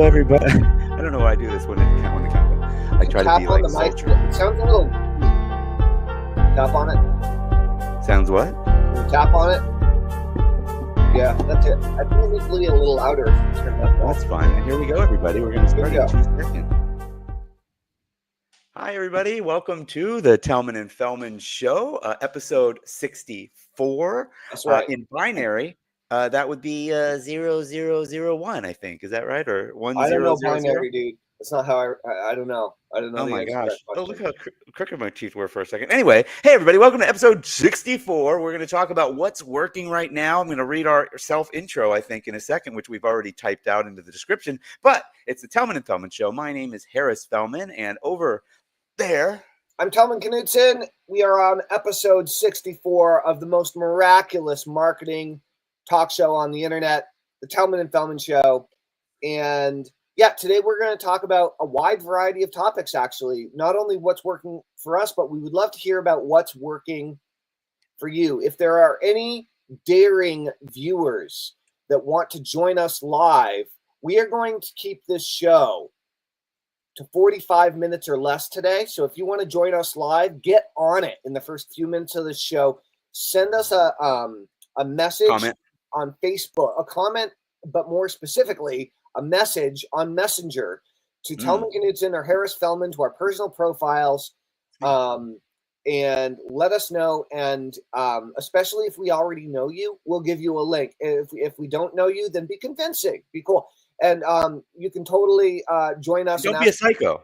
everybody. I don't know why I do this when the camera. I try to be like sultry. It sounds a little. Tap on it. Sounds what? Tap on it. Yeah, that's it. I think it needs to be a little louder. That's fine. Here we go, everybody. We're going to start in 2 seconds. Hi, everybody. Welcome to the Tellman and Fellman Show, episode 64. That's right. In binary, that would be 0001, I think. Is that right? Or 1000? I don't know binary, dude. That's not how I don't know. I don't know. Oh my gosh. Oh, look how crooked my teeth were for a second. Anyway, hey, everybody. Welcome to episode 64. We're going to talk about what's working right now. I'm going to read our self-intro, I think, in a second, which we've already typed out into the description. But it's the Tellman and Fellman Show. My name is Harris Fellman, and over there, I'm Tellman Knudsen. We are on episode 64 of the most miraculous marketing talk show on the internet, the Tellman and Fellman Show. And yeah, today we're going to talk about a wide variety of topics, actually. Not only what's working for us, but we would love to hear about what's working for you. If there are any daring viewers that want to join us live, we are going to keep this show to 45 minutes or less today. So if you want to join us live, get on it in the first few minutes of the show. Send us a message on Facebook, a comment, but more specifically, a message on Messenger to Tellman Knudsen or Harris Fellman, to our personal profiles, and let us know. And especially if we already know you, we'll give you a link. If we don't know you, then be convincing, be cool. And you can totally join us. Don't be a psycho.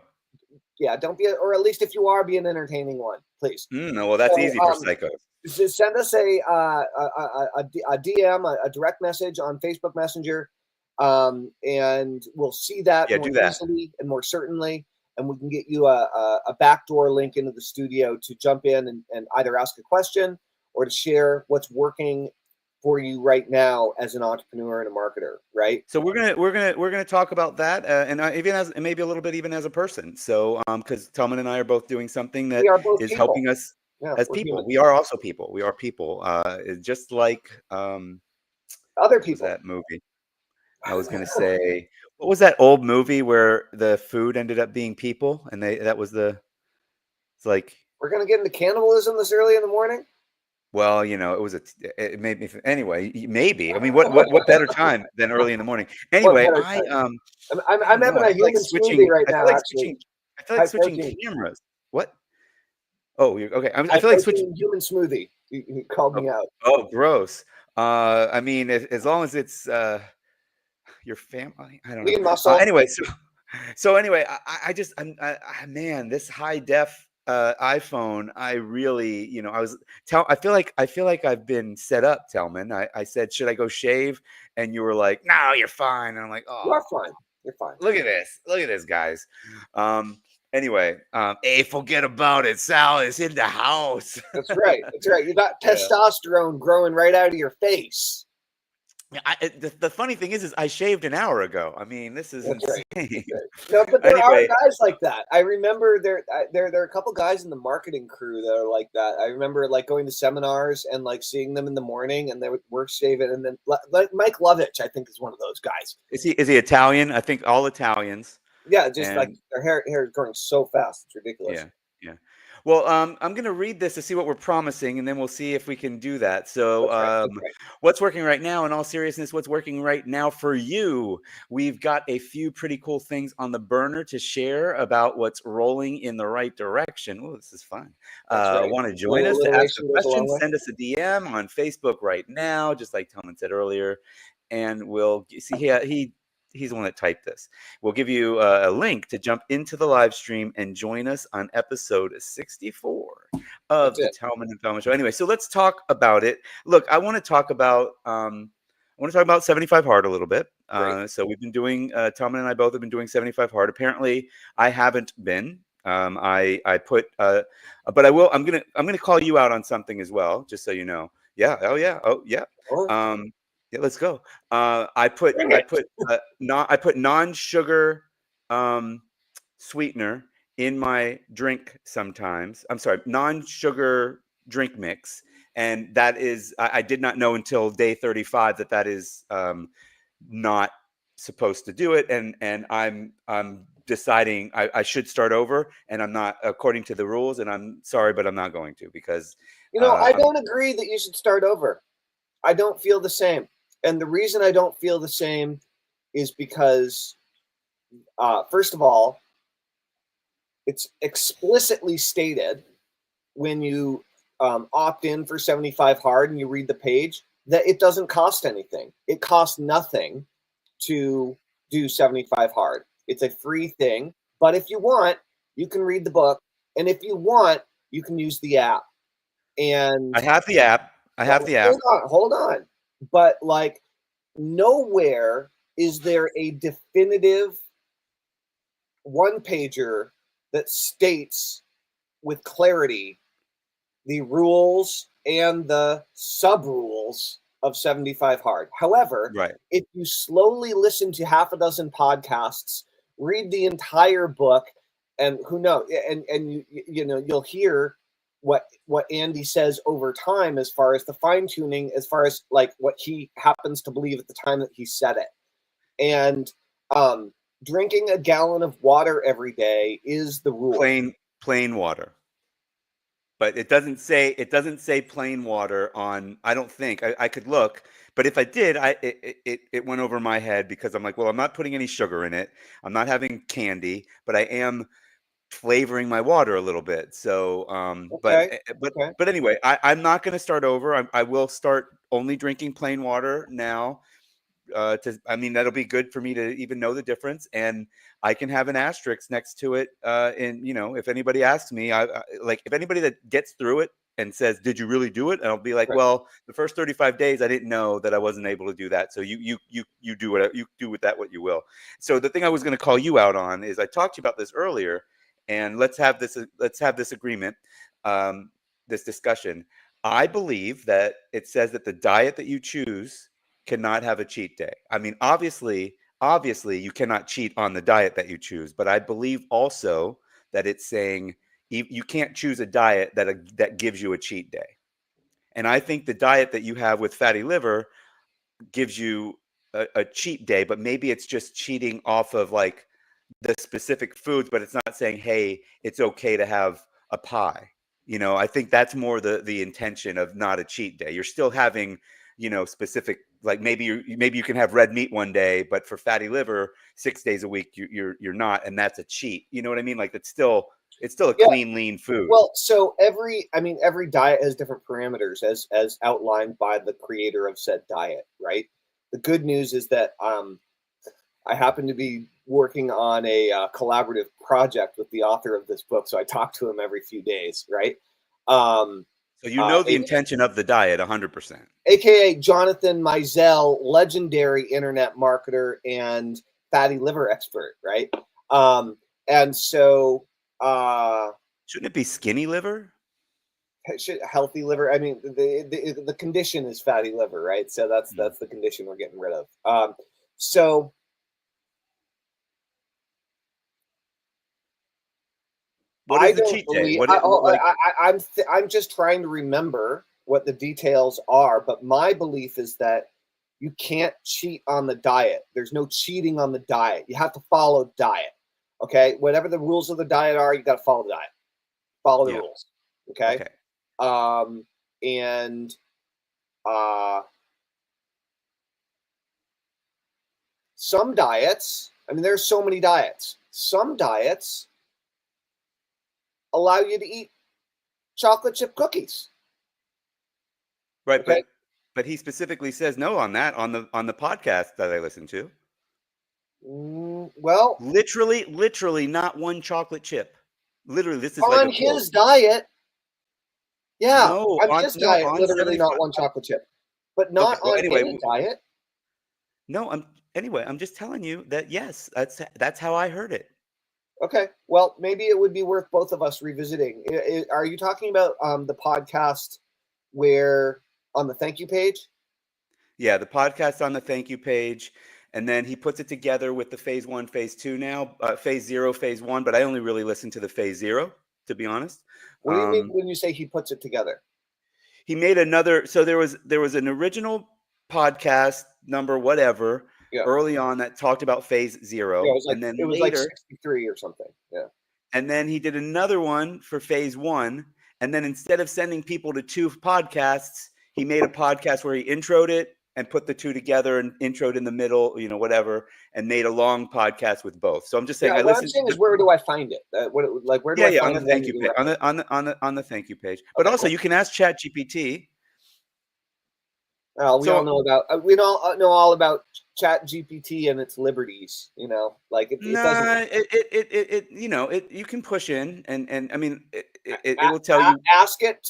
Yeah, don't be, or at least if you are, be an entertaining one, please. No, well, that's easy for psychos. Just send us a DM, a direct message on Facebook Messenger, and we'll see that more easily and more certainly. And we can get you a backdoor link into the studio to jump in and either ask a question or to share what's working for you right now as an entrepreneur and a marketer, right? So we're gonna talk about that, and even as maybe a little bit even as a person. So because Tellman and I are both doing something that is helping us as people. Human. We are also people. We are people. Just like other people. That movie. I was gonna say, what was that old movie where the food ended up being people, and it's like, we're gonna get into cannibalism this early in the morning. Well, it made me anyway. Maybe. I mean, what better time than early in the morning? Anyway, I'm having a human smoothie right now. I feel like switching cameras. What? Oh, okay. I feel like switching human smoothie. You called me out. Oh, gross. I mean, as long as it's your family. I don't know. Anyway, so anyway, man, this high def iPhone, I really, I feel like I've been set up, Tellman. I said, should I go shave? And you were like, no, you're fine. And I'm like, oh, you're fine. You're fine. Look at this, guys. Anyway, hey, forget about it. Sal is in the house. That's right. You got testosterone growing right out of your face. The funny thing is I shaved an hour ago. I mean, this is insane. Right. No, but there are guys like that. I remember there are a couple guys in the marketing crew that are like that. I remember like going to seminars and like seeing them in the morning, and they would work shaving. And then like Mike Lovitch, I think, is one of those guys. Is he Italian? I think all Italians. Yeah, like their hair is growing so fast, it's ridiculous. Yeah. Well, I'm going to read this to see what we're promising, and then we'll see if we can do that. So that's right. What's working right now, in all seriousness, what's working right now for you? We've got a few pretty cool things on the burner to share about what's rolling in the right direction. Oh, this is fun. Right. Want to join us to ask a question? Send us a DM on Facebook right now, just like Tellman said earlier, and we'll see. He's the one that typed this. We'll give you a link to jump into the live stream and join us on episode 64 of the Tellman and Fellman Show. Anyway, so let's talk about it. Look, I want to talk about 75 Hard a little bit. So we've been doing Tellman and I both have been doing 75 Hard. Apparently, I haven't been. I put, but I will. I'm gonna call you out on something as well, just so you know. Yeah. Oh yeah. Oh yeah. Yeah, let's go. I put non-sugar sweetener in my drink sometimes. I'm sorry, non-sugar drink mix, and that is I did not know until day 35 that is not supposed to do it, and I'm deciding I should start over, and I'm not according to the rules, and I'm sorry, but I'm not going to, because I don't agree that you should start over. I don't feel the same. And the reason I don't feel the same is because, first of all, it's explicitly stated when you opt in for 75 Hard and you read the page that it doesn't cost anything. It costs nothing to do 75 Hard. It's a free thing. But if you want, you can read the book. And if you want, you can use the app. And I have the app. Hold on. But like, nowhere is there a definitive one-pager that states with clarity the rules and the sub-rules of 75 Hard. However, Right. if you slowly listen to half a dozen podcasts, read the entire book, and who knows, and you'll hear what Andy says over time as far as the fine-tuning, as far as like what he happens to believe at the time that he said it. And drinking a gallon of water every day is the rule. Plain water. But it doesn't say plain water on. I don't think I could look, but if I did, it went over my head, because I'm like, well, I'm not putting any sugar in it. I'm not having candy, but I am flavoring my water a little bit. So, Okay. but anyway, I'm not going to start over. I will start only drinking plain water now. I mean, that'll be good for me to even know the difference, and I can have an asterisk next to it. And if anybody asks me, if anybody that gets through it and says, "Did you really do it?" and I'll be like, "Well, the first 35 days, I didn't know that I wasn't able to do that. So you do what you do with that what you will." So the thing I was going to call you out on is I talked to you about this earlier, and let's have this agreement, this discussion. I believe that it says that the diet that you choose cannot have a cheat day. I mean, obviously you cannot cheat on the diet that you choose, but I believe also that it's saying you can't choose a diet that gives you a cheat day. And I think the diet that you have with fatty liver gives you a cheat day, but maybe it's just cheating off of like the specific foods, but it's not saying, hey, it's okay to have a pie. I think that's more the intention of not a cheat day. You're still having, specific, like maybe you can have red meat one day, but for fatty liver 6 days a week you're not, and that's a cheat. You know what I mean? Like it's still a clean, lean food. Well, so every diet has different parameters as outlined by the creator of said diet, right? The good news is that I happen to be working on a collaborative project with the author of this book, so I talk to him every few days, right? So the intention of the diet 100%. AKA Jonathan Mizell, legendary internet marketer and fatty liver expert, right? And so shouldn't it be skinny liver? Healthy liver. I mean, the condition is fatty liver, right? So that's the condition we're getting rid of. So what is the cheat day? I'm just trying to remember what the details are, but my belief is that you can't cheat on the diet. There's no cheating on the diet. You have to follow diet. Okay, whatever the rules of the diet are, you got to follow the diet. Follow the rules. Okay. And some diets, I mean, there's so many diets. Some diets allow you to eat chocolate chip cookies. Right, okay? But he specifically says no on that on the podcast that I listened to. Well, literally not one chocolate chip. Literally, this is on like his diet. Yeah, no, on his diet, literally not one chocolate chip, but not on any diet. No, I'm just telling you that yes, that's how I heard it. Okay, well, maybe it would be worth both of us revisiting. Are you talking about the podcast where on the thank you page? Yeah, the podcast on the thank you page, and then he puts it together with the phase 1, phase 2 now, phase 0, phase 1. But I only really listen to the phase 0, to be honest. What do you mean when you say he puts it together? He made another. So there was an original podcast number, whatever. early on that talked about phase 0. Yeah, and then it was later, like 63 or something. Yeah. And then he did another one for phase 1. And then instead of sending people to 2 podcasts, he made a podcast where he introed it and put the 2 together and introed in the middle, whatever, and made a long podcast with both. So I'm just saying, what I'm saying is, where do I find it? Where do I find on the thank you page, on the thank you page. But Okay, also cool. you can ask ChatGPT. We all know about we don't know all about Chat GPT and its liberties, it doesn't. You can push in and I mean it will tell you. Ask it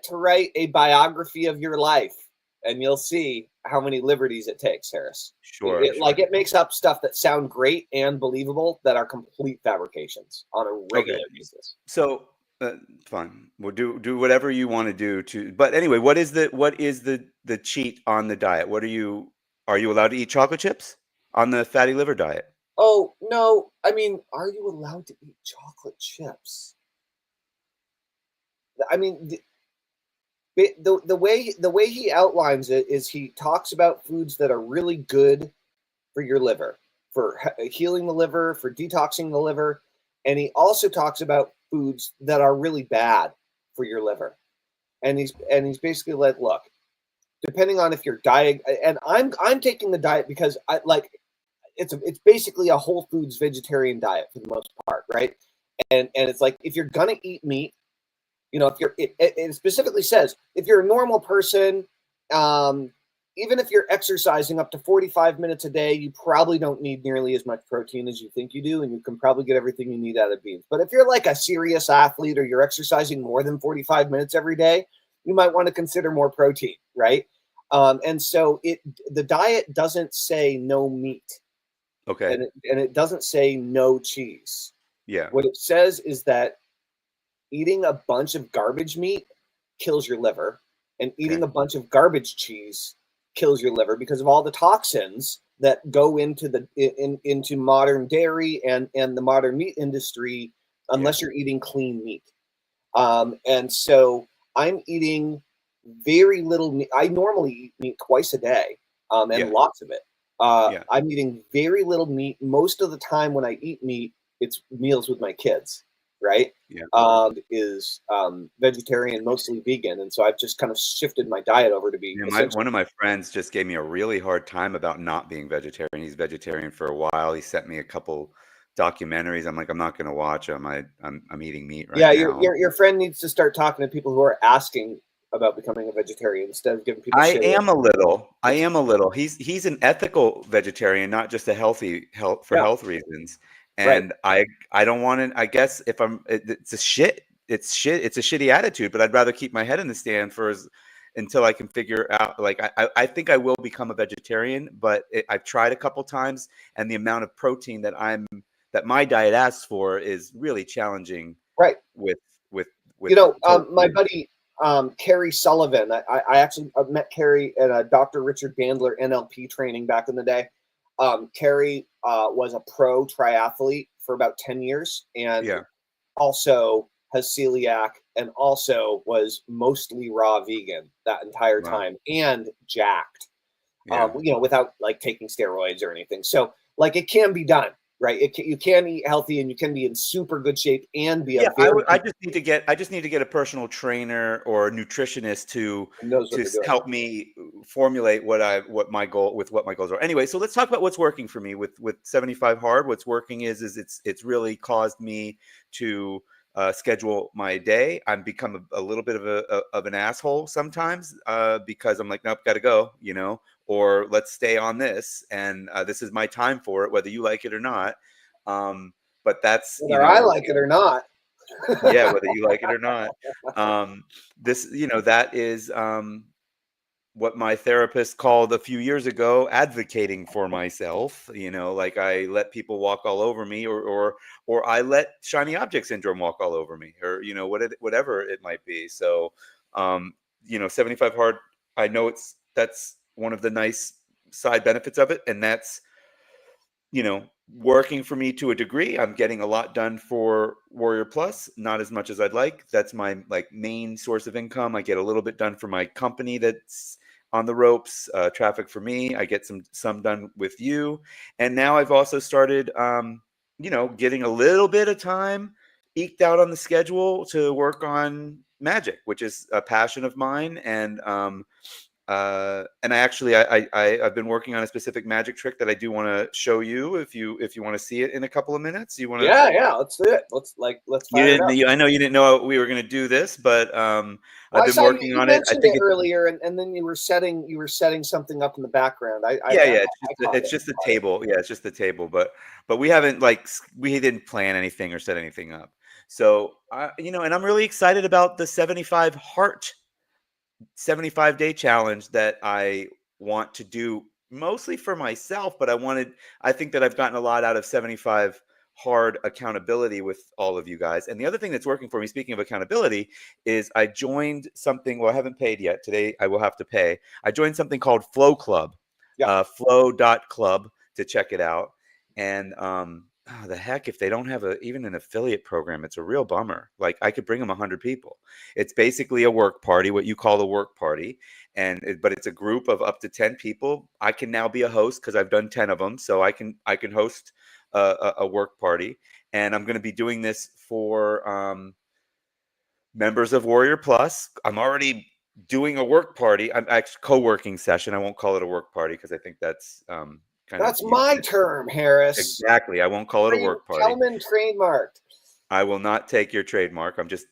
to write a biography of your life, and you'll see how many liberties it takes, Harris. Sure. It makes up stuff that sound great and believable that are complete fabrications on a regular basis. So fine. We'll do whatever you want to do but anyway, what is the cheat on the diet? Are you allowed to eat chocolate chips on the fatty liver diet? Oh, no. I mean, are you allowed to eat chocolate chips? I mean, the way he outlines it is he talks about foods that are really good for your liver, for healing the liver, for detoxing the liver, and he also talks about foods that are really bad for your liver. And he's basically like, look, depending on if your diet, and I'm taking the diet because I like it's basically a whole foods vegetarian diet for the most part, right? And it's like, if you're gonna eat meat, if you're, it specifically says, if you're a normal person, even if you're exercising up to 45 minutes a day, you probably don't need nearly as much protein as you think you do, and you can probably get everything you need out of beans. But if you're like a serious athlete, or you're exercising more than 45 minutes every day, you might want to consider more protein, right? And so the diet doesn't say no meat. Okay. And it doesn't say no cheese. Yeah. What it says is that eating a bunch of garbage meat kills your liver, and eating a bunch of garbage cheese kills your liver because of all the toxins that go into into modern dairy and the modern meat industry, unless you're eating clean meat. And so I'm eating very little meat. I normally eat meat twice a day, and lots of it. I'm eating very little meat. Most of the time when I eat meat, it's meals with my kids, right? Is vegetarian, mostly vegan. And so I've just kind of shifted my diet over to be. One of my friends just gave me a really hard time about not being vegetarian. He's vegetarian for a while. He sent me a couple documentaries. I'm like, I'm not going to watch them. I'm eating meat right now. Your friend needs to start talking to people who are asking about becoming a vegetarian instead of giving people shit. I am a little. He's an ethical vegetarian, not just a health health reasons. And I don't want to. I guess if it's a shitty attitude. But I'd rather keep my head in the sand until I can figure out. Like I think I will become a vegetarian, but I've tried a couple times, and the amount of protein that my diet asks for is really challenging. Right. With my buddy Carrie Sullivan. I actually met Carrie at Dr. Richard Bandler NLP training back in the day. Carrie was a pro triathlete for about 10 years, and also has celiac, and also was mostly raw vegan that entire time, and jacked, without like taking steroids or anything. So like, it can be done, right? You can eat healthy, and you can be in super good shape and be I just need to get a personal trainer or a nutritionist to help me formulate what my goals are. Anyway, so let's talk about what's working for me with 75 Hard. What's working is it's really caused me to schedule my day. I've become a little bit of an asshole sometimes because I'm like, nope, gotta go, or let's stay on this, and this is my time for it, whether you like it or not. But that's whether I like it or not. Whether you like it or not. That is what my therapist called a few years ago advocating for myself. Like, I let people walk all over me, or I let shiny object syndrome walk all over me, or whatever it might be. So 75 Hard, I know that's one of the nice side benefits of it, and that's working for me to a degree. I'm getting a lot done for Warrior Plus, not as much as I'd like. That's my main source of income. I get a little bit done for my company that's on the ropes, traffic for me. I get some done with you. And now I've also started, getting a little bit of time eked out on the schedule to work on magic, which is a passion of mine. And I've been working on a specific magic trick that I do want to show you if you want to see it in a couple of minutes. You want to? Yeah, let's do it. Let's fire it up. I know you didn't know we were going to do this, but I've been working on it. I think it earlier, and then you were setting something up in the background. It's just the table. Yeah, it's just the table. But we haven't we didn't plan anything or set anything up. So and I'm really excited about the 75-day challenge that I want to do mostly for myself, but I think that I've gotten a lot out of 75 hard accountability with all of you guys. And the other thing that's working for me, speaking of accountability, is I joined something. Well, I haven't paid yet. Today I will have to pay. I joined something called Flow Club, flow.club, to check it out. And the heck, if they don't have even an affiliate program, it's a real bummer. Like, I could bring them 100 people. It's basically a work party, what you call a work party. But it's a group of up to 10 people. I can now be a host because I've done 10 of them. So I can host a work party. And I'm going to be doing this for members of Warrior Plus. I'm already doing a work party. I'm actually co-working session. I won't call it a work party because I think that's that's my term, Harris. Exactly. I won't call it a work party. Tellman trademarked. I will not take your trademark. I'm just,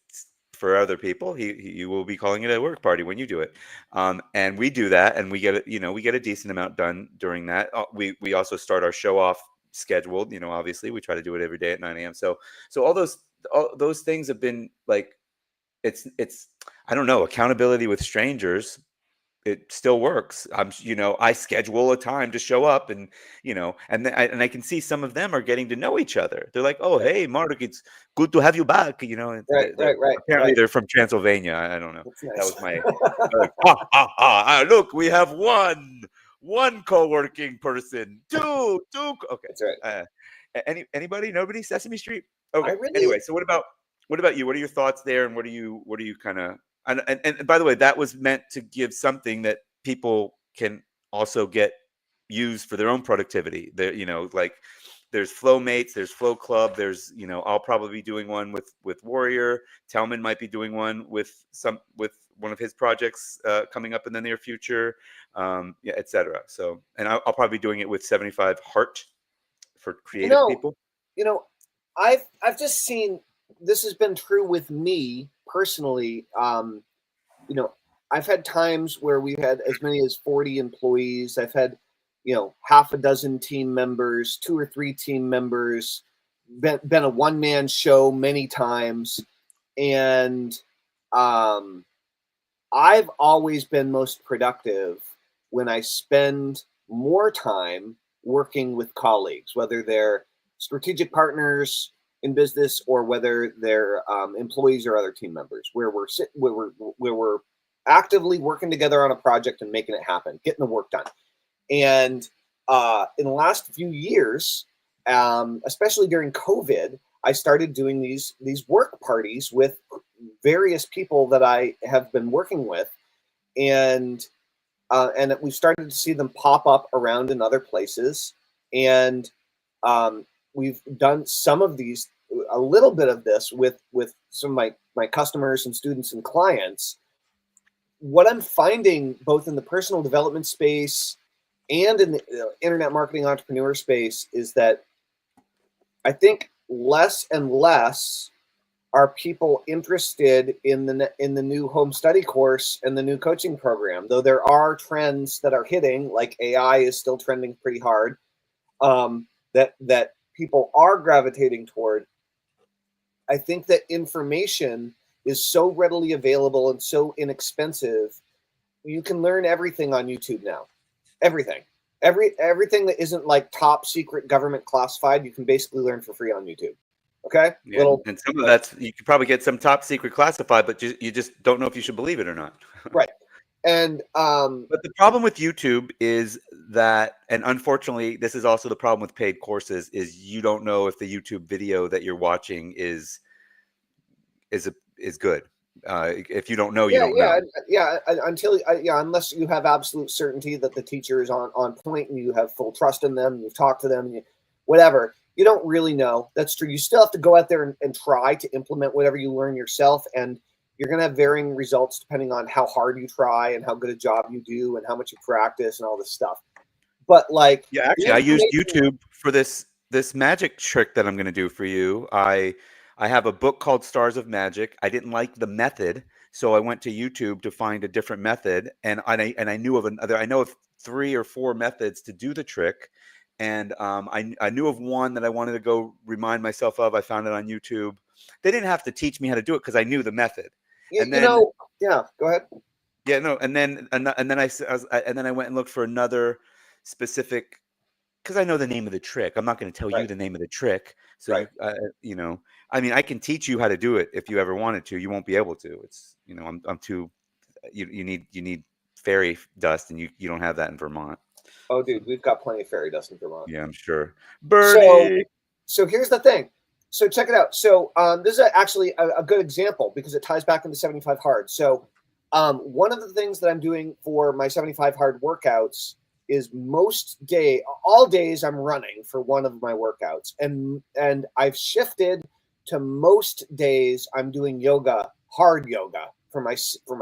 for other people, you will be calling it a work party when you do it. And we do that, and we get a decent amount done during that. We also start our show off scheduled. Obviously, we try to do it every day at 9 a.m. So all those things have been like, it's I don't know, accountability with strangers. It still works. I schedule a time to show up, and I can see some of them are getting to know each other. They're like, "Oh, hey, Mark, it's good to have you back." Right. Apparently, they're from Transylvania. I don't know. Nice. That was my look. We have one co-working person. Two. Okay. That's right. Anybody? Nobody? Sesame Street. Okay. Anyway, so what about you? What are your thoughts there? And what are you kind of? And by the way, that was meant to give something that people can also get used for their own productivity. There, there's Flow Mates, there's Flow Club, there's, I'll probably be doing one with Warrior. Tellman might be doing one with one of his projects coming up in the near future, etc. So, and I'll probably be doing it with 75 Heart for creative people. I've just seen, this has been true with me personally. I've had times where we've had as many as 40 employees. I've had, half a dozen team members, 2 or 3 team members, been a one-man show many times. And I've always been most productive when I spend more time working with colleagues, whether they're strategic partners in business or whether they're employees or other team members, where we're actively working together on a project and making it happen, getting the work done. And in the last few years, especially during COVID, I started doing these work parties with various people that I have been working with, and we've started to see them pop up around in other places. And we've done a little bit of this with some of my customers and students and clients. What I'm finding both in the personal development space and in the internet marketing entrepreneur space is that I think less and less are people interested in the new home study course and the new coaching program, though there are trends that are hitting, like AI is still trending pretty hard, that people are gravitating toward. I think that information is so readily available and so inexpensive. You can learn everything on YouTube now. Everything that isn't like top secret government classified, you can basically learn for free on YouTube. Okay. Yeah, and some of that's, you could probably get some top secret classified, but you just don't know if you should believe it or not. Right. And but the problem with YouTube is that, and unfortunately, this is also the problem with paid courses, is you don't know if the YouTube video that you're watching is good. If you don't know, you don't know. Unless you have absolute certainty that the teacher is on point and you have full trust in them, and you've talked to them, and whatever. You don't really know. That's true. You still have to go out there and try to implement whatever you learn yourself, and you're going to have varying results depending on how hard you try and how good a job you do and how much you practice and all this stuff. But like, yeah, actually, I used YouTube for this magic trick that I'm going to do for you. I have a book called Stars of Magic. I didn't like the method, so I went to YouTube to find a different method, and I knew of another. I know of 3 or 4 methods to do the trick, and I knew of one that I wanted to go remind myself of. I found it on YouTube. They didn't have to teach me how to do it because I knew the method. And then, go ahead. Yeah, no, and then I went and looked for another specific, because I know the name of the trick. I'm not going to tell you the name of the trick. So I mean, I can teach you how to do it if you ever wanted to. You won't be able to. It's I'm too. You need fairy dust, and you don't have that in Vermont. Oh, dude, we've got plenty of fairy dust in Vermont. Yeah, I'm sure. Bernie. So here's the thing. So check it out. So this is actually a good example because it ties back into 75 hard. So one of the things that I'm doing for my 75 hard workouts is all days I'm running for one of my workouts, and I've shifted to most days I'm doing hard yoga for my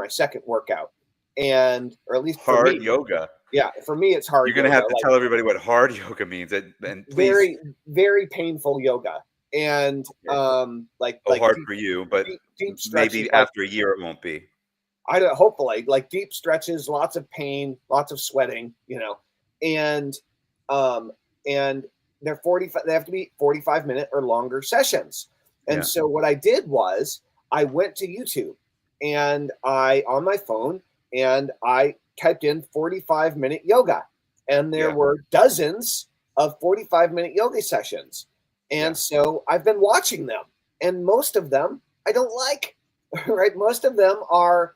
second workout, or at least hard yoga. Yeah, for me it's hard. You're gonna have to tell everybody what hard yoga means, and please. Very, very painful yoga, and hard for you, but deep maybe after a year it won't be. Hopefully, like deep stretches, lots of pain, lots of sweating, and they're 45. They have to be 45-minute or longer sessions. And so what I did was I went to YouTube and on my phone, and I typed in 45-minute yoga, and there were dozens of 45-minute yoga sessions. And so I've been watching them, and most of them I don't like, right? Most of them are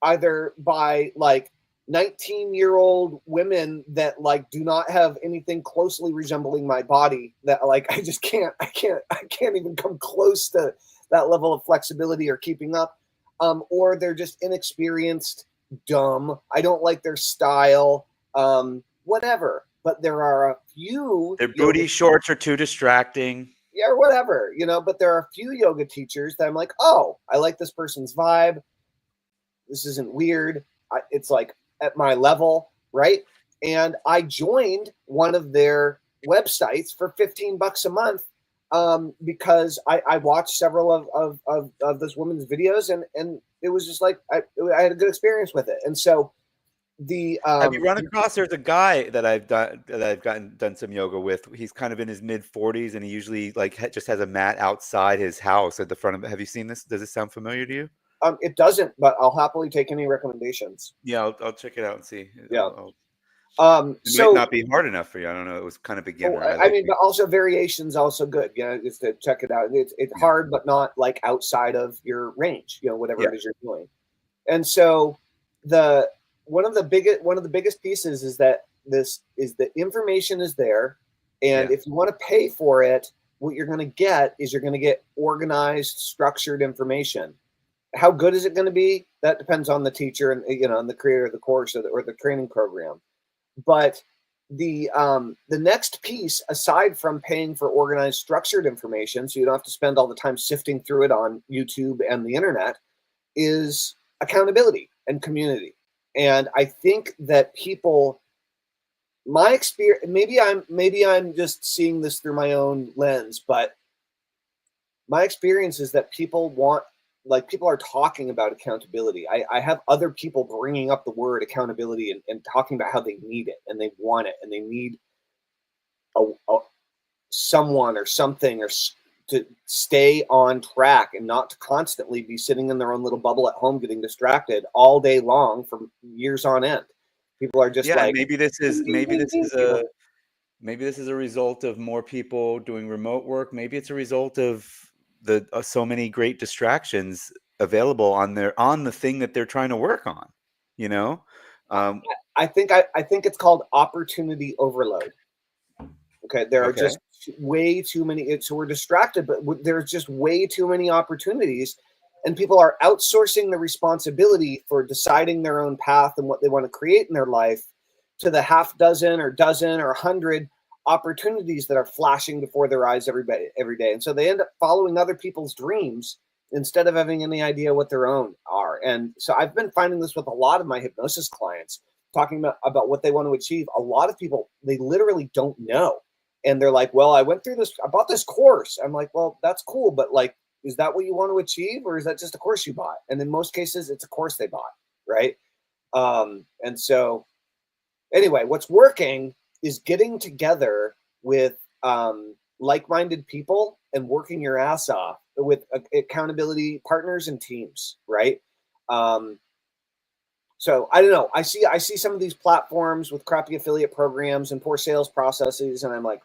either by like 19-year-old women that like do not have anything closely resembling my body, that like I can't even come close to that level of flexibility or keeping up, or they're just inexperienced, dumb. I don't like their style, whatever. But there are a few. Their booty shorts are too distracting. Yeah, or whatever, but there are a few yoga teachers that I'm like, oh, I like this person's vibe. This isn't weird. It's like at my level, right? And I joined one of their websites for $15 a month because I watched several of this woman's videos, and it was just like I had a good experience with it. And so have you run across? There's a guy that I've done some yoga with. He's kind of in his mid-40s, and he usually just has a mat outside his house at the front of it. Have you seen this? Does it sound familiar to you? It doesn't, but I'll happily take any recommendations. Yeah, I'll check it out and see. Yeah. It might not be hard enough for you. I don't know. It was kind of beginner. But also variations also good. Just to check it out. It's hard, but not like outside of your range. Whatever it is you're doing. And so one of the biggest pieces is that the information is there, and if you want to pay for it, what you're going to get is organized, structured information. How good is it going to be? That depends on the teacher and and the creator of the course or the training program. But the next piece, aside from paying for organized, structured information, so you don't have to spend all the time sifting through it on YouTube and the internet, is accountability and community. And I think that people, my experience, maybe I'm just seeing this through my own lens, but my experience is that people are talking about accountability. I have other people bringing up the word accountability and talking about how they need it and they want it and they need someone or something to stay on track and not to constantly be sitting in their own little bubble at home getting distracted all day long for years on end. People are just maybe this is a result of more people doing remote work. Maybe it's a result of so many great distractions available on the thing that they're trying to work on. I think it's called opportunity overload. Okay, there are just way too many. So we're distracted, but there's just way too many opportunities, and people are outsourcing the responsibility for deciding their own path and what they want to create in their life to the half dozen or 100 opportunities that are flashing before their eyes every day. And so they end up following other people's dreams instead of having any idea what their own are. And so I've been finding this with a lot of my hypnosis clients, talking about what they want to achieve. A lot of people, they literally don't know. And they're like, well, I went through this, I bought this course. I'm like, well, that's cool. But like, is that what you want to achieve? Or is that just a course you bought? And in most cases, it's a course they bought, right? And so anyway, what's working is getting together with like-minded people and working your ass off with accountability partners and teams, right? So I don't know. I see some of these platforms with crappy affiliate programs and poor sales processes, and I'm like,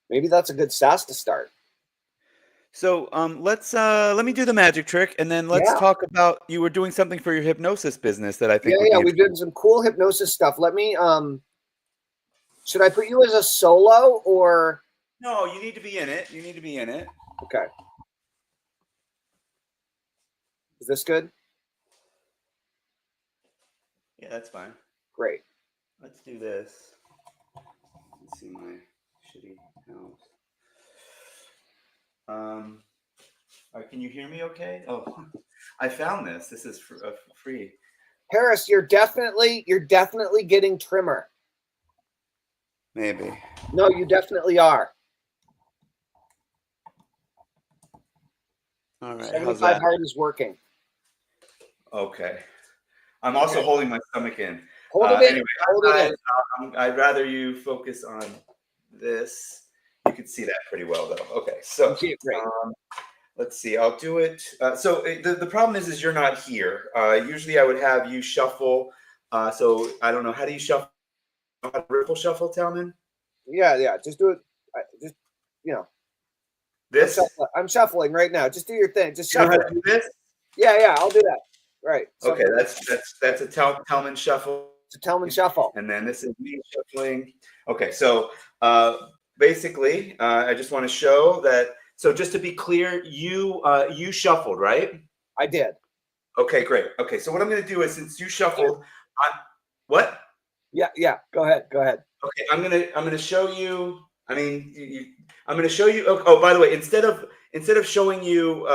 maybe that's a good SaaS to start. So let me do the magic trick, and then let's talk about, you were doing something for your hypnosis business that I think we did some cool hypnosis stuff. Let me should I put you as a solo or no? You need to be in it. You need to be in it. Okay. Is this good? Yeah, that's fine. Great. Let's do this. Let's see my shitty house. Can you hear me okay? Oh, I found this. This is free. Harris, you're definitely getting trimmer. Maybe. No, you definitely are. All right. 75 hard is working. Okay. I'm also holding my stomach in. Hold it in. Anyway, Hold it in. I'd rather you focus on this. You can see that pretty well, though. Okay, so let's see. I'll do it. So the problem is you're not here. Usually, I would have you shuffle. So I don't know. How do you shuffle? How to ripple shuffle, Tellman? Yeah. Just do it. Just This. I'm shuffling right now. Just do your thing. Just shuffle. You know how to do this? Yeah. I'll do that. Right. Okay, that's a Tellman shuffle. It's a Tellman shuffle. And then this is me shuffling. Okay, so basically, I just want to show that. So just to be clear, you shuffled, right? I did. Okay, great. Okay, so what I'm going to do is, since you shuffled, what? Yeah. Go ahead. Okay, I'm gonna show you. I mean, I'm going to show you. Oh, by the way, instead of showing you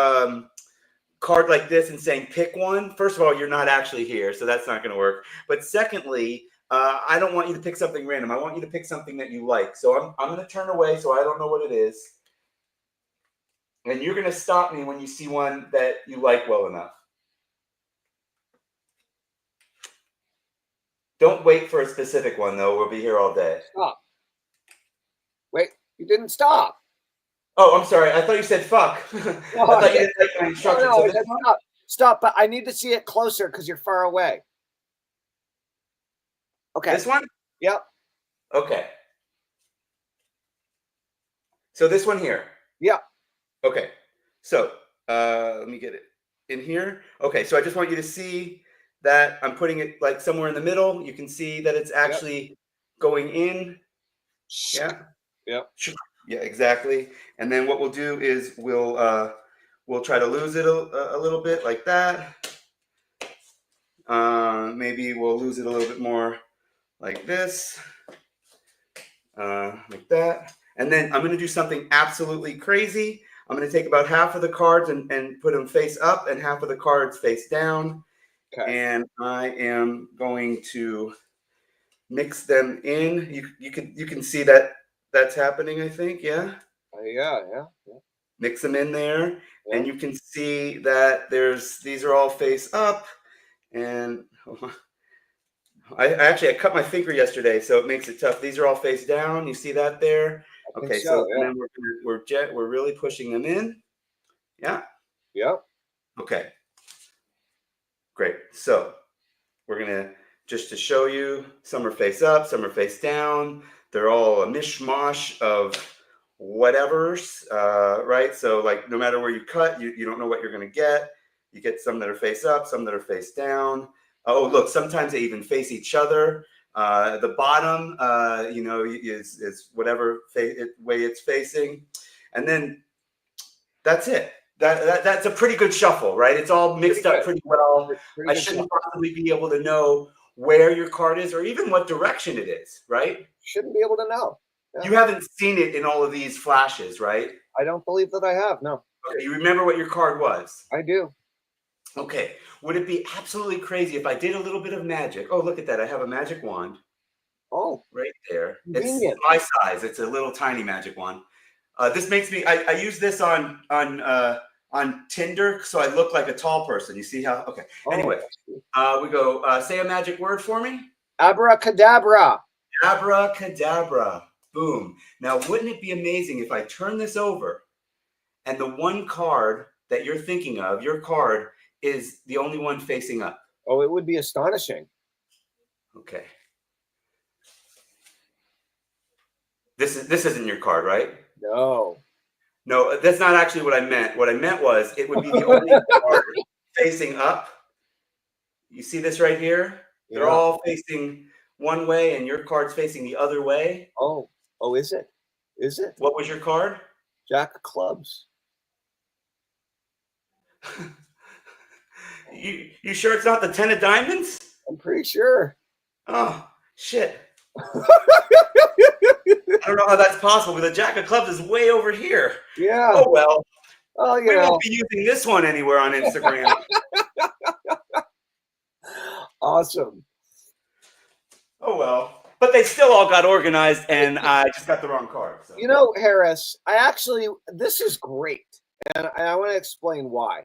card like this and saying pick one, first of all, you're not actually here, so that's not going to work. But secondly, I don't want you to pick something random. I want you to pick something that you like. So I'm going to turn away so I don't know what it is. And you're going to stop me when you see one that you like well enough. Don't wait for a specific one, though. We'll be here all day. Stop. Wait, you didn't stop. Oh, I'm sorry. I thought you said fuck. I thought you didn't like my instructions. No, so stop, but I need to see it closer because you're far away. Okay. This one? Yep. Okay. So this one here. Yep. Okay. So let me get it in here. Okay. So I just want you to see that I'm putting it like somewhere in the middle. You can see that it's actually going in. Yeah. Yep. Yeah, exactly. And then what we'll do is we'll try to lose it a little bit like that. Maybe we'll lose it a little bit more like this, like that. And then I'm going to do something absolutely crazy. I'm going to take about half of the cards and put them face up and half of the cards face down. Okay. And I am going to mix them in. You can see that that's happening, I think. Yeah. Yeah. Mix them in there, and you can see that these are all face up. And I cut my finger yesterday, so it makes it tough. These are all face down. You see that there? Okay, so then we're really pushing them in. Yeah. Yep. Okay. Great. So we're gonna, just to show you, some are face up, some are face down. They're all a mishmash of whatever's, right? So like no matter where you cut, you don't know what you're gonna get. You get some that are face up, some that are face down. Oh, look, sometimes they even face each other. The bottom, is whatever way it's facing. And then That's it. That's a pretty good shuffle, right? It's all mixed up pretty well. I shouldn't possibly be able to know where your card is or even what direction it is, right? Shouldn't be able to know. Yeah. You haven't seen it in all of these flashes, right? I don't believe that I have, no. Okay, you remember what your card was? I do. Okay. Would it be absolutely crazy if I did a little bit of magic? Oh, look at that. I have a magic wand. Oh. Right there. Convenient. It's my size. It's a little tiny magic wand. This makes me, I use this on Tinder, so I look like a tall person. You see how? Okay. Anyway, we go, say a magic word for me. Abracadabra. Abracadabra. Boom. Now, wouldn't it be amazing if I turn this over and the one card that you're thinking of, your card, is the only one facing up? Oh, it would be astonishing. Okay. This isn't your card, right? No. No, that's not actually what I meant. What I meant was it would be the only card facing up. You see this right here? Yeah. They're all facing one way and your card's facing the other way. Oh, is it? Is it? What was your card? Jack of clubs. You sure it's not the 10 of diamonds? I'm pretty sure. Oh, shit. I don't know how that's possible, but the Jack of clubs is way over here. Yeah. Oh, well. Oh, we won't be using this one anywhere on Instagram. Awesome. Oh, well. But they still all got organized, and I just got the wrong card. So. You know, Harris, this is great, and I want to explain why.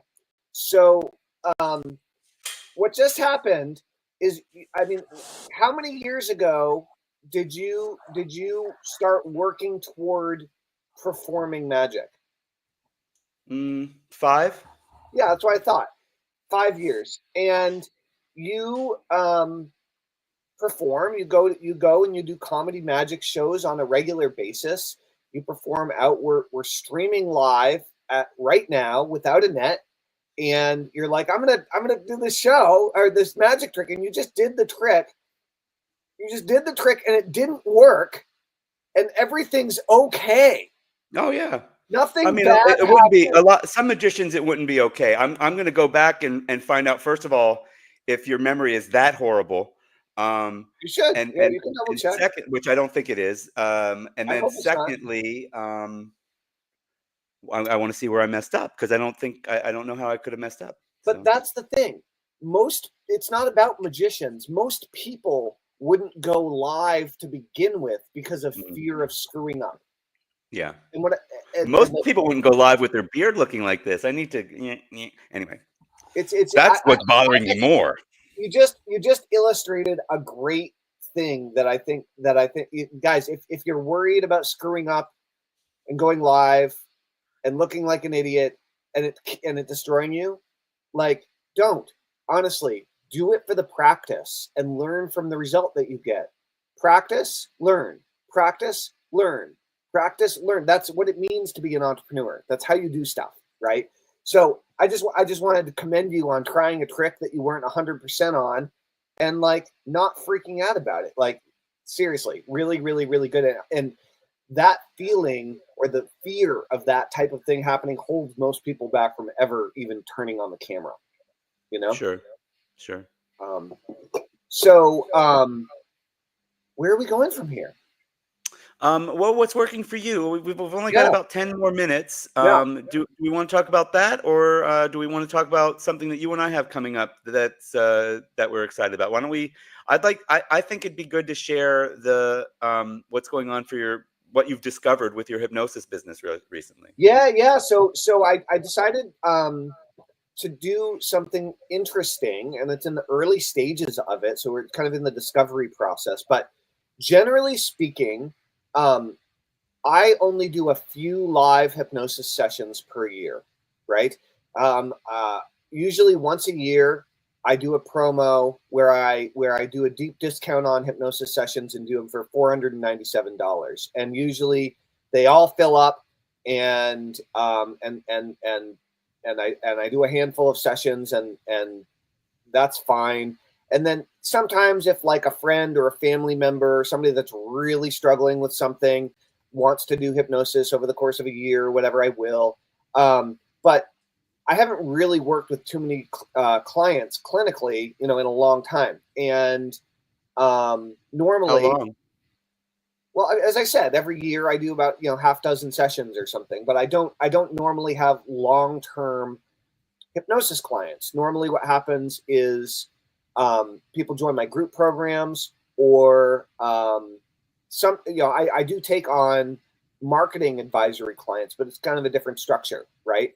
So, what just happened is, I mean, how many years ago did you start working toward performing magic? 5. Yeah, that's what I thought. 5 years. And you perform, you go and you do comedy magic shows on a regular basis. You perform out. We're streaming live right now without a net. And you're like, I'm gonna do this show or this magic trick, and you just did the trick. You just did the trick, and it didn't work, and everything's okay. Oh yeah, nothing. I mean, bad it wouldn't be a lot. Some magicians, it wouldn't be okay. I'm going to go back and find out first of all if your memory is that horrible. You should. And you can double check. Second, which I don't think it is. And then secondly, I want to see where I messed up because I don't know how I could have messed up. But that's the thing. It's not about magicians. Most people wouldn't go live to begin with because of fear of screwing up. Yeah. Most people wouldn't go live with their beard looking like this. I need to anyway. That's what's bothering me more. You just illustrated a great thing that I think guys, if you're worried about screwing up and going live and looking like an idiot and it destroying you, like, don't. Honestly, do it for the practice and learn from the result that you get. Practice, learn. Practice, learn. Practice, learn. That's what it means to be an entrepreneur. That's how you do stuff, right? So I just wanted to commend you on trying a trick that you weren't 100% on and like not freaking out about it. Like seriously, really, really, really good. And that feeling or the fear of that type of thing happening holds most people back from ever even turning on the camera, you know? Sure. So where are we going from here? Well, what's working for you? We've only got about 10 more minutes. Do we want to talk about that, or do we want to talk about something that you and I have coming up that's that we're excited about? Why don't we? I think it'd be good to share the what's going on for what you've discovered with your hypnosis business recently. Yeah. So I decided to do something interesting, and it's in the early stages of it. So we're kind of in the discovery process, but generally speaking, I only do a few live hypnosis sessions per year, right? Usually once a year, I do a promo where I do a deep discount on hypnosis sessions and do them for $497. And usually they all fill up, and I do a handful of sessions, and that's fine. And then sometimes if like a friend or a family member, somebody that's really struggling with something wants to do hypnosis over the course of a year or whatever, I will. But I haven't really worked with too many clients clinically, in a long time. And normally, How long? well, as I said, every year I do about half dozen sessions or something. But I don't normally have long-term hypnosis clients. Normally, what happens is people join my group programs, or I do take on marketing advisory clients, but it's kind of a different structure, right?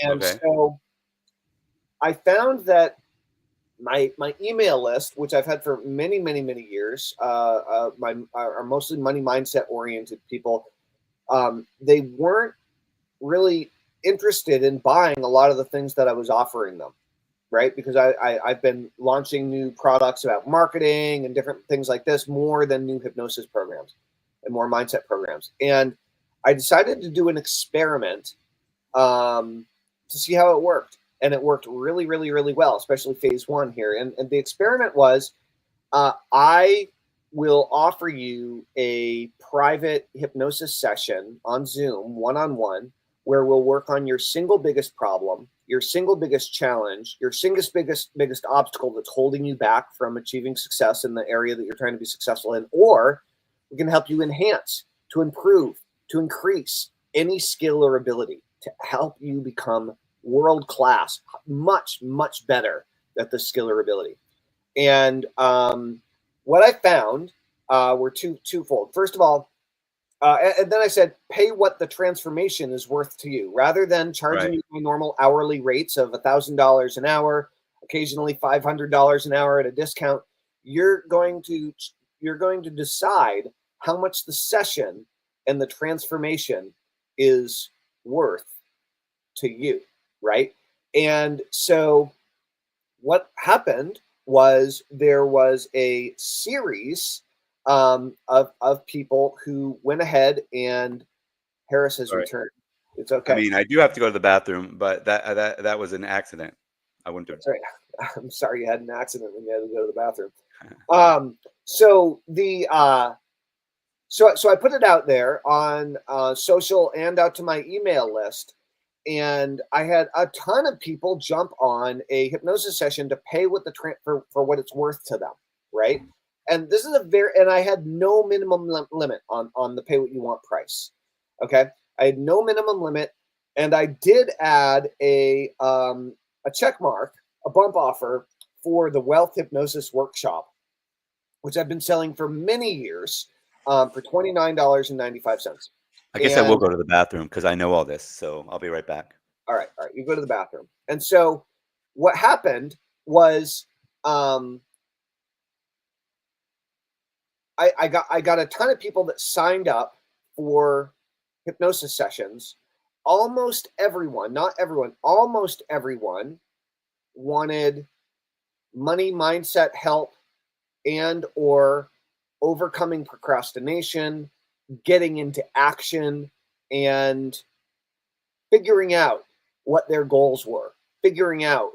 And Okay. so I found that my email list, which I've had for many, many, many years, are mostly money mindset oriented people. They weren't really interested in buying a lot of the things that I was offering them, right? Because I've been launching new products about marketing and different things like this more than new hypnosis programs and more mindset programs. And I decided to do an experiment to see how it worked. And it worked really, really, really well, especially phase one here. And the experiment was I will offer you a private hypnosis session on Zoom, one-on-one, where we'll work on your single biggest problem, your single biggest challenge, your single biggest obstacle that's holding you back from achieving success in the area that you're trying to be successful in. Or we can help you enhance, to improve, to increase any skill or ability to help you become world class, much, much better at this skill or ability. And what I found were twofold. First of all, and then I said, pay what the transformation is worth to you, rather than charging you my normal hourly rates of $1,000 an hour, occasionally $500 an hour at a discount. You're going to decide how much the session and the transformation is worth to you, right? And so what happened was there was a series of people who went ahead, and Harris has returned. It's okay. I mean, I do have to go to the bathroom, but that was an accident. I wouldn't do it. Sorry. I'm sorry you had an accident when you had to go to the bathroom. So I put it out there on social and out to my email list. And I had a ton of people jump on a hypnosis session to pay what for what it's worth to them, right? And this is and I had no minimum limit on the pay what you want price. Okay, I had no minimum limit, and I did add a check mark, a bump offer for the Wealth Hypnosis Workshop, which I've been selling for many years for $29.95. I guess I will go to the bathroom because I know all this, so I'll be right back. All right. You go to the bathroom. And so what happened was I got a ton of people that signed up for hypnosis sessions. Almost everyone, not everyone, almost everyone wanted money mindset help and or overcoming procrastination, getting into action, and figuring out what their goals were, figuring out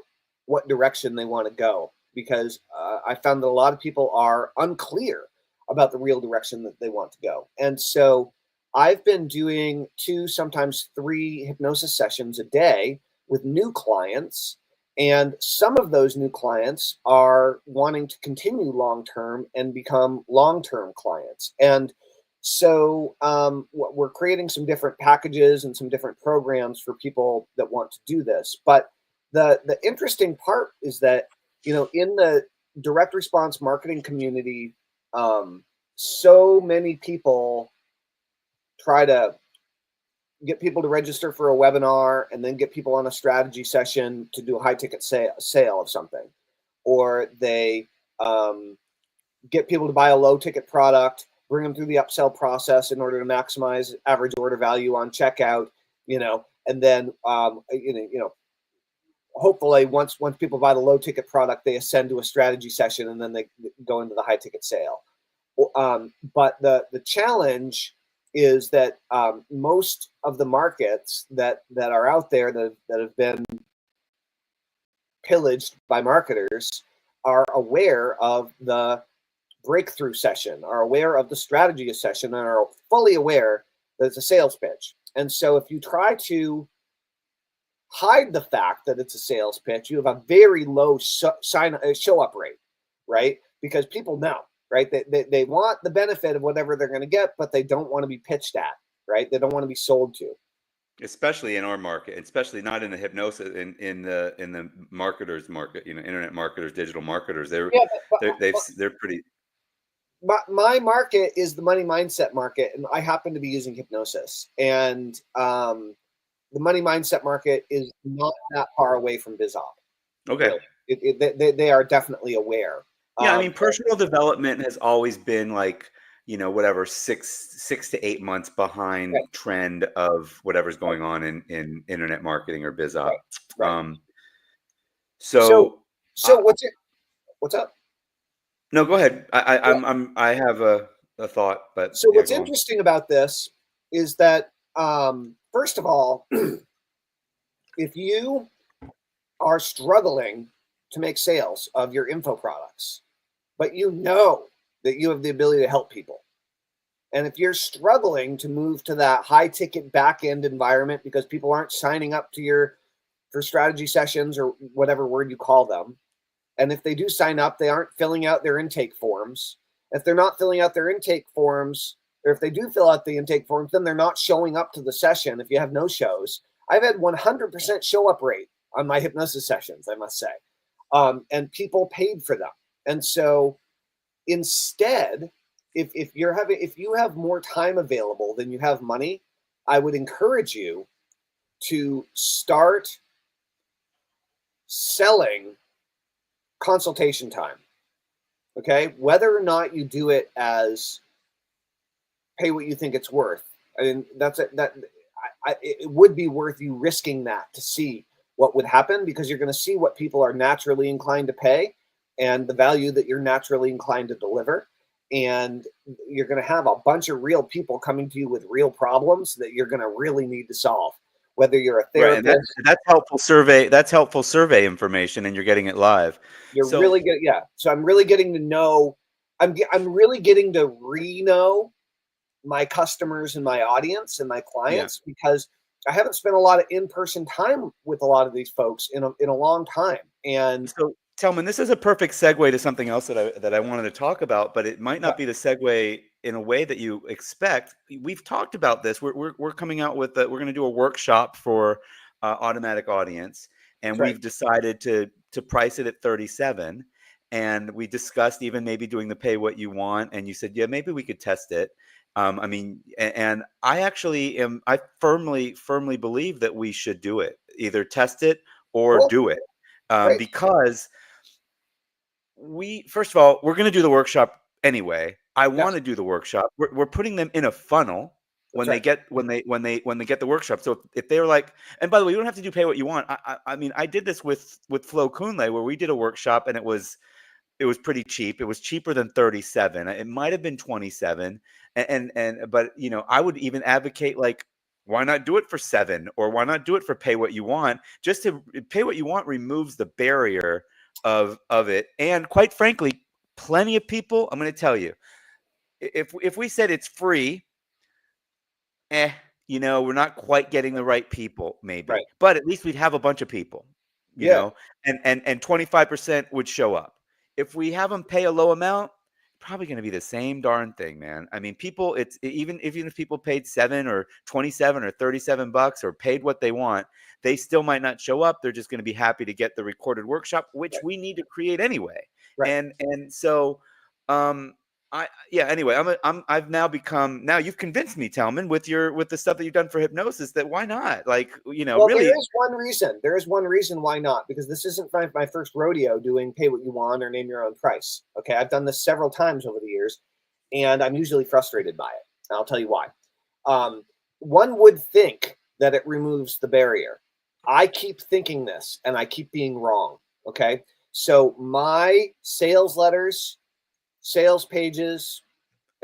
what direction they want to go. Because I found that a lot of people are unclear about the real direction that they want to go. And so I've been doing 2, sometimes 3 hypnosis sessions a day with new clients. And some of those new clients are wanting to continue long-term and become long-term clients. And so we're creating some different packages and some different programs for people that want to do this. But the interesting part is that, in the direct response marketing community, so many people try to get people to register for a webinar and then get people on a strategy session to do a high ticket sale of something, or they get people to buy a low ticket product, bring them through the upsell process in order to maximize average order value on checkout, and then hopefully once people buy the low ticket product, they ascend to a strategy session and then they go into the high ticket sale. But the challenge is that most of the markets that are out there that have been pillaged by marketers are aware of the breakthrough session, are aware of the strategy session, and are fully aware that it's a sales pitch. And so if you try to hide the fact that it's a sales pitch, you have a very low show up rate, right? Because people know, right? They want the benefit of whatever they're going to get, but they don't want to be pitched at, right? They don't want to be sold to. Especially in our market, especially not in the hypnosis, in the marketers market, internet marketers, digital marketers. They're pretty. My market is the money mindset market, and I happen to be using hypnosis. And the money mindset market is not that far away from BizOp. Okay. Really. They are definitely aware. Yeah, I mean, personal development has always been like, whatever, 6 to 8 months behind trend of whatever's going on in internet marketing or BizOp. Right. So what's up? No, go ahead. I have a thought, but so what's interesting about this is that first of all, if you are struggling to make sales of your info products, but you know that you have the ability to help people, and if you're struggling to move to that high ticket back end environment because people aren't signing up to for strategy sessions or whatever word you call them, and if they do sign up, they aren't filling out their intake forms. If they're not filling out their intake forms, or if they do fill out the intake forms, then they're not showing up to the session. If you have no shows, I've had 100% show up rate on my hypnosis sessions, I must say. And people paid for them. And so instead, if you have more time available than you have money, I would encourage you to start selling consultation time. Okay, whether or not you do it as pay what you think it's worth. I mean, it would be worth you risking that to see what would happen, because you're going to see what people are naturally inclined to pay and the value that you're naturally inclined to deliver. And you're going to have a bunch of real people coming to you with real problems that you're going to really need to solve. Whether you're a therapist, right, that's helpful survey. That's helpful survey information, and you're getting it live. Really good, yeah. So I'm really getting to know. I'm really getting to know my customers and my audience and my clients, because I haven't spent a lot of in-person time with a lot of these folks in a long time. And so, Tellman, this is a perfect segue to something else that I wanted to talk about, but it might not be the segue in a way that you expect. We've talked about this. We're coming out with we're going to do a workshop for automatic audience, and we've decided to price it at $37. And we discussed even maybe doing the pay what you want, and you said, yeah, maybe we could test it. I mean, and I actually I firmly believe that we should do it, either test it or do it, because first of all, we're going to do the workshop anyway. I want to do the workshop. We're putting them in a funnel when they get the workshop. So if they're like, and by the way, you don't have to pay what you want. I mean, I did this with Flo Kunle, where we did a workshop, and it was pretty cheap. It was cheaper than 37. It might have been 27. But I would even advocate, like, why not do it for 7, or why not do it for pay what you want? Just to pay what you want removes the barrier of it. And quite frankly, plenty of people, I'm going to tell you, if we said it's free, we're not quite getting the right people, maybe. But at least we'd have a bunch of people, you know, and 25% would show up. If we have them pay a low amount, probably going to be the same darn thing, man. I mean, people, even if people paid 7 or 27 or $37 or paid what they want, they still might not show up. They're just going to be happy to get the recorded workshop, which we need to create anyway. And so, anyway, I've now become, now you've convinced me, Tellman, with the stuff that you've done for hypnosis, that why not? Like, really. There is one reason. There is one reason why not, because this isn't my first rodeo doing pay what you want or name your own price. Okay. I've done this several times over the years, and I'm usually frustrated by it. And I'll tell you why. One would think that it removes the barrier. I keep thinking this, and I keep being wrong. Okay. So my sales letters, sales pages,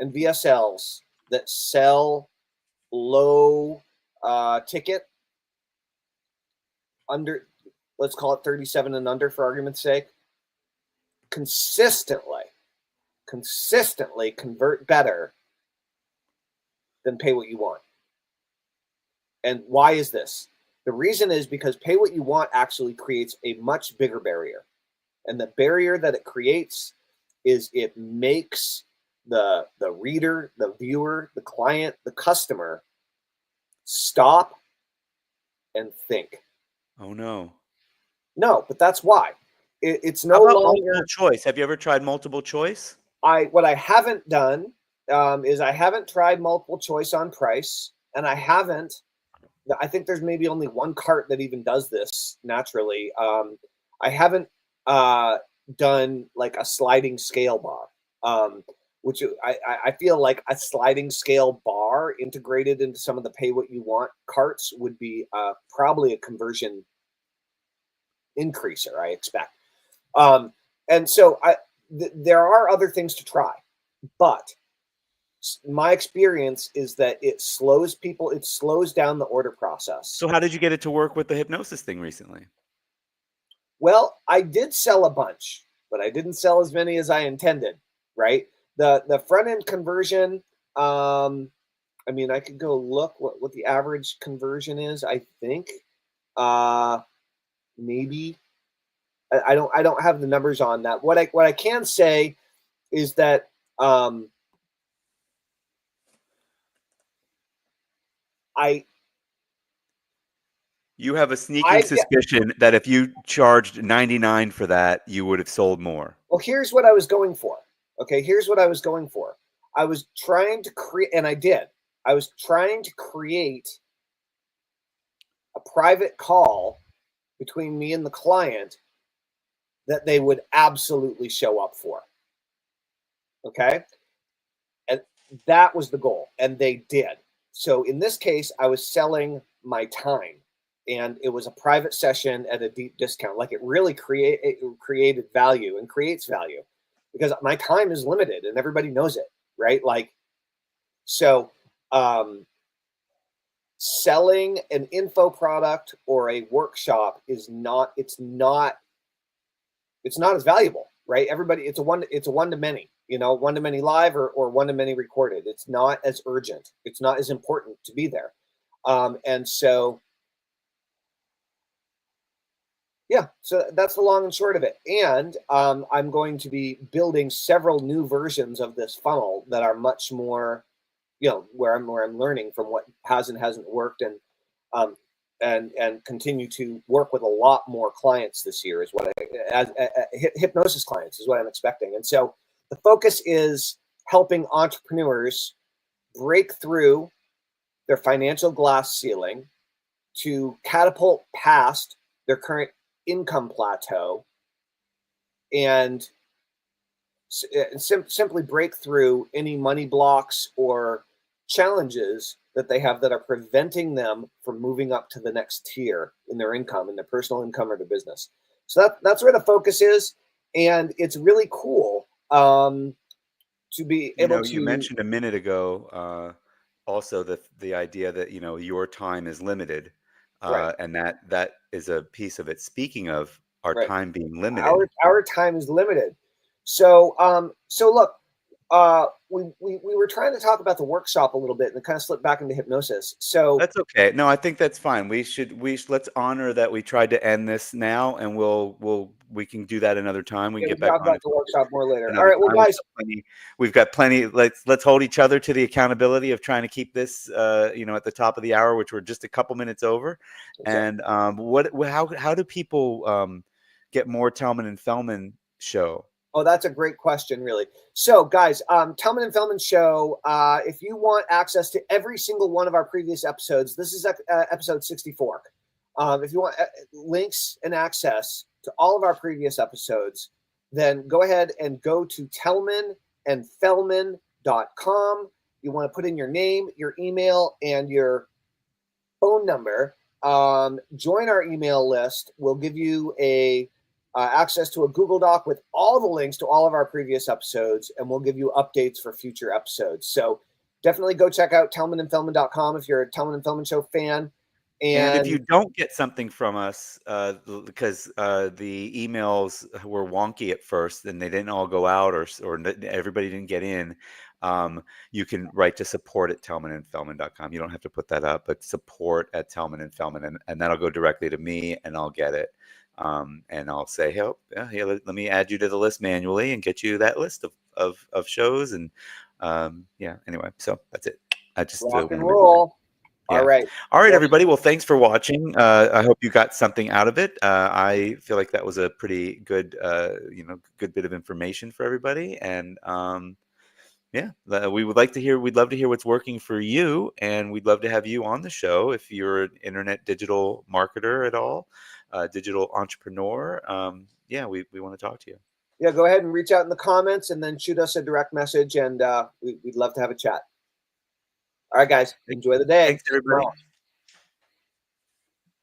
and VSLs that sell low ticket, under, let's call it 37 and under for argument's sake, consistently convert better than pay what you want. And why is this? The reason is because pay what you want actually creates a much bigger barrier. And the barrier that it creates is it makes the reader, the viewer, the client, the customer stop and think. Oh no. No, but that's why. It's no How about longer multiple choice? Have you ever tried multiple choice? what I haven't done is I haven't tried multiple choice on price, and I haven't. I think there's maybe only one cart that even does this naturally. I haven't done like a sliding scale bar, which I feel like a sliding scale bar integrated into some of the pay what you want carts would be probably a conversion increaser, I expect. And so there are other things to try, but my experience is that it slows down the order process. So how did you get it to work with the hypnosis thing recently? Well, I did sell a bunch, but I didn't sell as many as I intended, right? The front end conversion, I mean, I could go look what the average conversion is, I think. Maybe I don't have the numbers on that. What I can say is that You have a sneaking suspicion that if you charged 99 for that, you would have sold more. Well, here's what I was going for. Okay, here's what I was going for. I was trying to create, and I did. I was trying to create a private call between me and the client that they would absolutely show up for. Okay? And that was the goal, and they did. So in this case, I was selling my time, and it was a private session at a deep discount. Like it really created value and creates value because my time is limited and everybody knows it, right? Like, so selling an info product or a workshop is not as valuable, right? Everybody, it's a one to many, one to many live or one to many recorded. It's not as urgent. It's not as important to be there. And so, yeah, so that's the long and short of it. And I'm going to be building several new versions of this funnel that are much more, where I'm learning from what has and hasn't worked, and continue to work with a lot more clients this year is what hypnosis clients is what I'm expecting. And so the focus is helping entrepreneurs break through their financial glass ceiling to catapult past their current income plateau and simply break through any money blocks or challenges that they have that are preventing them from moving up to the next tier in their income, in their personal income or their business. So that's where the focus is, and it's really cool to be able to. You mentioned a minute ago also the idea that your time is limited, Right. and that is a piece of it. Speaking of our Right. time being limited, our time is limited. So look, we were trying to talk about the workshop a little bit and it kind of slipped back into hypnosis. So that's okay. No, I think that's fine. Let's honor that we tried to end this now, and we can do that another time. We can get back talk on about it the workshop more later. another All right, well, time. guys, We've got plenty. Let's hold each other to the accountability of trying to keep this, at the top of the hour, which we're just a couple minutes over. And how do people get more Tellman and Fellman show? Oh, that's a great question, really. So, guys, Tellman and Fellman Show, if you want access to every single one of our previous episodes, this is episode 64. If you want links and access to all of our previous episodes, then go ahead and go to tellmanandfellman.com. You want to put in your name, your email, and your phone number. Join our email list. We'll give you access to a Google Doc with all the links to all of our previous episodes, and we'll give you updates for future episodes. So definitely go check out tellmanandfellman.com if you're a Tellman and Fellman Show fan. And if you don't get something from us, because the emails were wonky at first and they didn't all go out or everybody didn't get in, you can write to support@tellmanandfellman.com. You don't have to put that up, but support@tellmanandfellman, and that'll go directly to me, and I'll get it. And I'll say, hey, here, let me add you to the list manually and get you that list of shows. And yeah, anyway, so that's it. I just rock and roll. Yeah. All right. Everybody. Well, thanks for watching. I hope you got something out of it. I feel like that was a pretty good, good bit of information for everybody. And yeah, we'd love to hear what's working for you, and we'd love to have you on the show if you're an internet digital marketer at all, digital entrepreneur. Yeah, we want to talk to you. Yeah, go ahead and reach out in the comments, and then shoot us a direct message, and we'd love to have a chat. All right, guys, enjoy the day. Thanks, everybody.